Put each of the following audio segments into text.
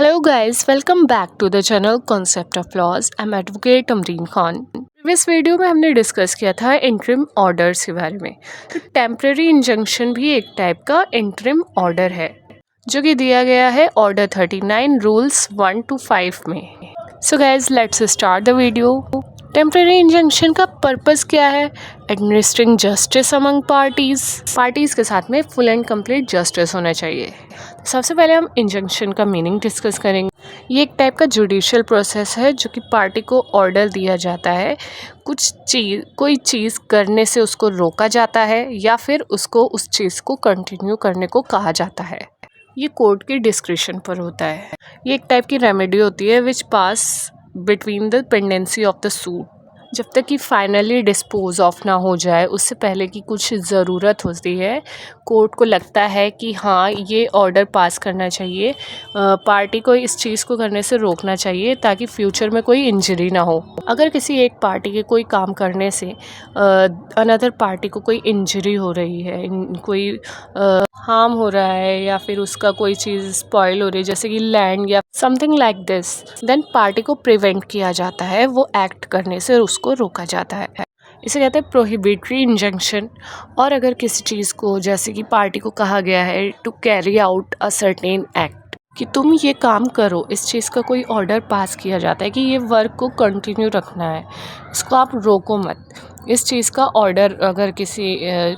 Hello guys, welcome back to the channel Concept of Laws. I'm Advocate Amreen Khan. Previous video में हमने discuss किया था interim orders के बारे में। तो टेम्पररी इंजंक्शन भी एक टाइप का इंटरिम ऑर्डर है जो कि दिया गया है ऑर्डर 39 रूल्स 1 to 5 में। So guys let's start the video. Temporary injunction का पर्पस क्या है? एडमिनिस्ट्रिंग जस्टिस अमंग पार्टीज के साथ में फुल एंड कंप्लीट जस्टिस होना चाहिए। सबसे पहले हम इंजंक्शन का मीनिंग डिस्कस करेंगे। ये एक टाइप का जुडिशियल प्रोसेस है जो कि पार्टी को ऑर्डर दिया जाता है, कोई चीज़ करने से उसको रोका जाता है या फिर उसको उस चीज़ को कंटिन्यू करने को कहा जाता है। ये कोर्ट के डिस्क्रिशन पर होता है। ये एक टाइप की रेमेडी होती है which pass between the pendency of the suit, जब तक कि फाइनली डिस्पोज ऑफ ना हो जाए उससे पहले की कुछ ज़रूरत होती है। कोर्ट को लगता है कि हाँ ये ऑर्डर पास करना चाहिए, पार्टी को इस चीज़ को करने से रोकना चाहिए ताकि फ्यूचर में कोई इंजरी ना हो। अगर किसी एक पार्टी के कोई काम करने से अनदर पार्टी को कोई इंजरी हो रही है, कोई हार्म हो रहा है या फिर उसका कोई चीज़ स्पॉइल हो रही है जैसे कि लैंड या something like this, then party को प्रिवेंट किया जाता है, वो एक्ट करने से उसको रोका जाता है। इसे कहते हैं प्रोहिबिटरी इंजंक्शन। और अगर किसी चीज़ को जैसे कि पार्टी को कहा गया है to carry out a certain act कि तुम ये काम करो, इस चीज़ का कोई ऑर्डर पास किया जाता है कि ये वर्क को कंटिन्यू रखना है, इसको आप रोको मत। इस चीज़ का ऑर्डर अगर किसी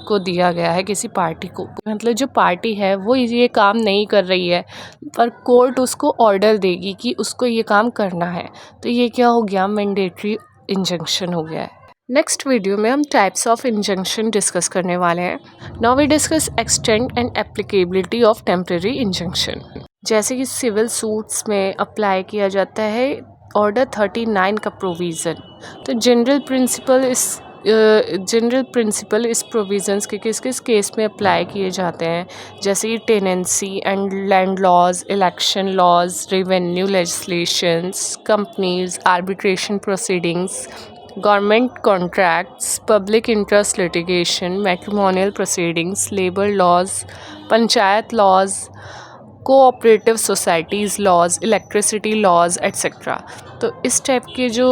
को दिया गया है, किसी पार्टी को, मतलब जो पार्टी है वो ये काम नहीं कर रही है पर कोर्ट उसको ऑर्डर देगी कि उसको ये काम करना है, तो ये क्या हो गया? मैंडेटरी इंजंक्शन हो गया है। नेक्स्ट वीडियो में हम टाइप्स ऑफ इंजंक्शन डिस्कस करने वाले हैं। Now we discuss extent and applicability of temporary injunction. जैसे कि सिविल सूट्स में अप्लाई किया जाता है ऑर्डर 39 का प्रोविज़न। तो जनरल प्रिंसिपल इस प्रोविज़न्स के किस किस केस में अप्लाई किए जाते हैं, जैसे कि tenancy and land laws, election laws, revenue legislations, companies, arbitration proceedings, government contracts, public interest litigation, matrimonial proceedings, labour laws, panchayat laws, cooperative societies laws, electricity laws et cetera. तो इस टाइप के जो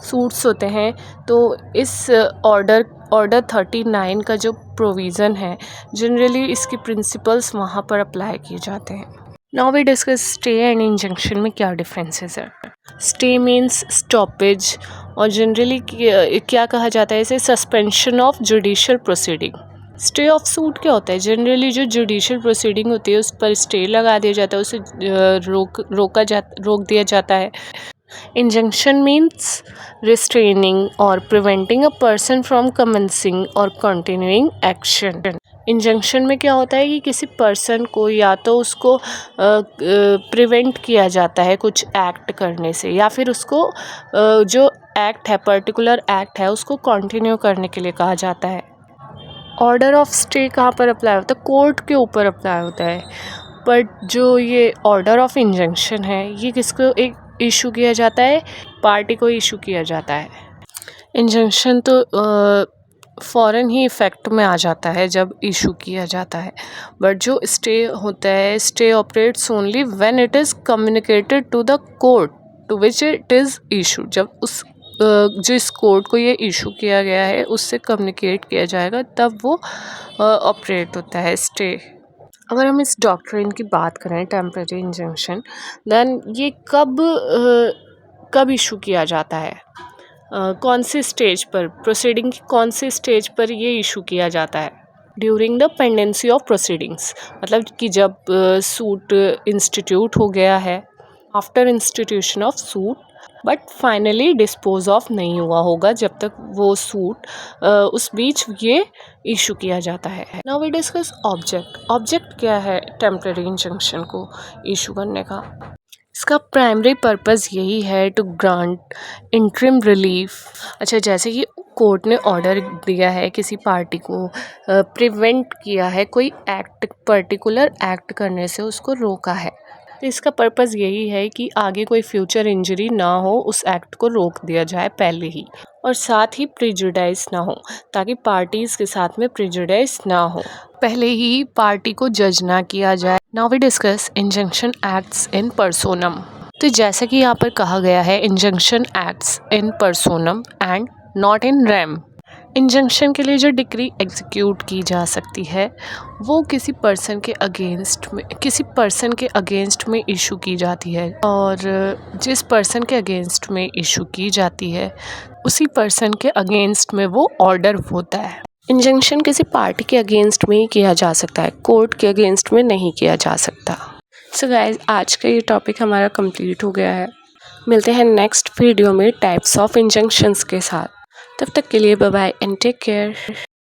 सूट्स होते हैं, तो इस ऑर्डर 39 का जो प्रोविज़न है जनरली इसके प्रिंसिपल्स वहाँ पर अप्लाई किए जाते हैं। Now we discuss stay and injunction में क्या डिफरेंसेस है। स्टे मीन्स स्टॉपेज और जनरली क्या कहा जाता है इसे? Suspension of judicial proceeding. Stay of suit क्या होता है? जनरली जो जुडिशियल प्रोसीडिंग होती है उस पर स्टे लगा दिया जाता है, उसे रोक दिया जाता है। इंजंक्शन मीन्स रिस्ट्रेनिंग और preventing a person from commencing और कंटिन्यूइंग एक्शन। इंजंक्शन में क्या होता है कि किसी पर्सन को या तो उसको प्रिवेंट किया जाता है कुछ एक्ट करने से, या फिर उसको जो एक्ट है, पर्टिकुलर एक्ट है, उसको कंटिन्यू करने के लिए कहा जाता है। ऑर्डर ऑफ स्टे कहाँ पर अप्लाई होता है? कोर्ट के ऊपर अप्लाई होता है। बट जो ये ऑर्डर ऑफ इंजंक्शन है ये किसको एक इशू किया जाता है? पार्टी को इशू किया जाता है। इंजंक्शन तो फ़ौरन ही इफ़ेक्ट में आ जाता है जब इशू किया जाता है, बट जो स्टे होता है, stay operates only when it is communicated to the court to which it is issue. जब उस जिस कोर्ट को ये इशू किया गया है उससे कम्युनिकेट किया जाएगा तब वो ऑपरेट होता है स्टे। अगर हम इस डॉक्ट्रिन की बात करें टेम्पररी इंजंक्शन, देन ये कब इशू किया जाता है, कौन से स्टेज पर, प्रोसीडिंग की कौन से स्टेज पर ये इशू किया जाता है? During the pendency of proceedings, मतलब कि जब सूट इंस्टीट्यूट हो गया है, after institution of suit, but finally dispose of नहीं हुआ होगा जब तक वो सूट, उस बीच ये इशू किया जाता है। नाउ वी डिस्कस ऑब्जेक्ट क्या है टेम्पररी इंजंक्शन को इशू करने का? इसका प्राइमरी पर्पस यही है टू ग्रांट इंटरिम रिलीफ। अच्छा, जैसे कि कोर्ट ने ऑर्डर दिया है, किसी पार्टी को प्रिवेंट किया है, कोई एक्ट, पर्टिकुलर एक्ट करने से उसको रोका है, तो इसका पर्पज़ यही है कि आगे कोई फ्यूचर इंजरी ना हो, उस एक्ट को रोक दिया जाए पहले ही, और साथ ही प्रेजुडिस ना हो, ताकि पार्टीज़ के साथ में प्रेजुडिस ना हो, पहले ही पार्टी को जज ना किया जाए। Now we discuss injunction acts in personam. तो जैसा कि यहाँ पर कहा गया है, injunction acts in personam and not in rem. Injunction के लिए जो डिक्री एग्जीक्यूट की जा सकती है वो किसी पर्सन के अगेंस्ट में इशू की जाती है, और जिस पर्सन के अगेंस्ट में इशू की जाती है उसी पर्सन के अगेंस्ट में वो ऑर्डर होता है। इंजंक्शन किसी पार्टी के अगेंस्ट में ही किया जा सकता है, कोर्ट के अगेंस्ट में नहीं किया जा सकता। सो गाइस, आज का ये टॉपिक हमारा कंप्लीट हो गया है। मिलते हैं नेक्स्ट वीडियो में टाइप्स ऑफ इंजंक्शंस के साथ। तब तक के लिए bye bye and take care.